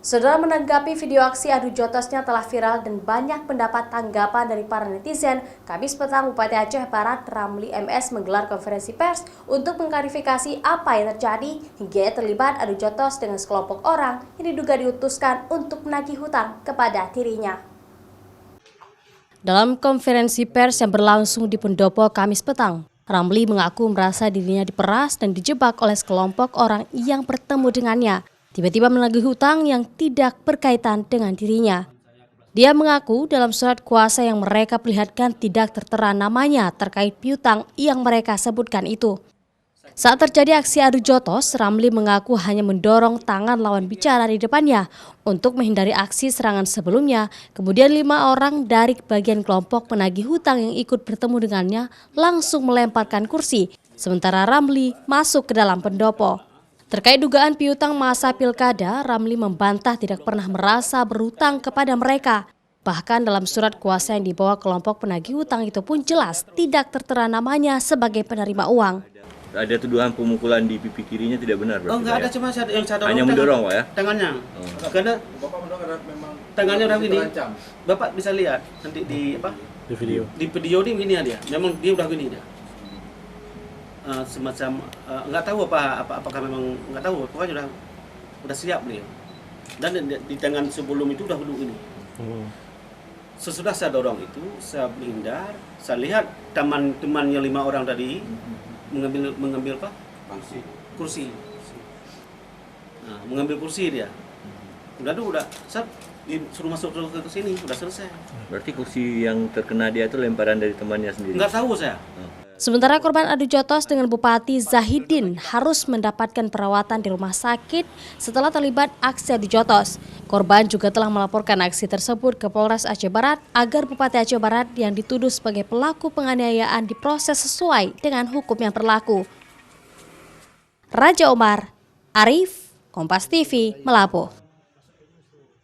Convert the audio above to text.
Saudara, menanggapi video aksi adu jotosnya telah viral dan banyak pendapat tanggapan dari para netizen, Kamis petang Bupati Aceh Barat Ramli MS menggelar konferensi pers untuk mengklarifikasi apa yang terjadi hingga ia terlibat adu jotos dengan sekelompok orang yang diduga diutuskan untuk menagih hutang kepada dirinya. Dalam konferensi pers yang berlangsung di Pendopo Kamis petang, Ramli mengaku merasa dirinya diperas dan dijebak oleh sekelompok orang yang bertemu dengannya. Tiba-tiba menagih hutang yang tidak berkaitan dengan dirinya. Dia mengaku dalam surat kuasa yang mereka perlihatkan tidak tertera namanya terkait piutang yang mereka sebutkan itu. Saat terjadi aksi adu jotos, Ramli mengaku hanya mendorong tangan lawan bicara di depannya untuk menghindari aksi serangan sebelumnya. Kemudian 5 orang dari bagian kelompok penagih hutang yang ikut bertemu dengannya langsung melemparkan kursi, sementara Ramli masuk ke dalam pendopo. Terkait dugaan piutang masa pilkada, Ramli membantah tidak pernah merasa berhutang kepada mereka. Bahkan dalam surat kuasa yang dibawa kelompok penagih hutang itu pun jelas tidak tertera namanya sebagai penerima uang. Ada tuduhan pemukulan di pipi kirinya tidak benar berarti? Oh, enggak ada, cuma yang saya dorong. Hanya mendorong, Pak ya? Tangannya. Karena Bapak mendorong memang tangannya udah gini. Bapak bisa lihat nanti di apa? Di video. Di video ini gini dia. Memang dia udah gini dia. Semacam nggak tahu apakah memang nggak tahu, pokoknya udah siap beliau. Dan di tangan sebelum itu udah duduk ini. Sesudah saya dorong itu, saya menghindar, saya lihat teman-temannya 5 orang tadi mengambil apa? Kursi. Nah, mengambil kursi dia. Udah, saya disuruh masuk ke sini, udah selesai. Berarti kursi yang terkena dia itu lemparan dari temannya sendiri? Nggak tahu saya. Sementara korban adu jotos dengan Bupati Zahidin harus mendapatkan perawatan di rumah sakit setelah terlibat aksi adu jotos. Korban juga telah melaporkan aksi tersebut ke Polres Aceh Barat agar Bupati Aceh Barat yang dituduh sebagai pelaku penganiayaan diproses sesuai dengan hukum yang berlaku. Raja Omar, Arif, Kompas TV, Melabuh.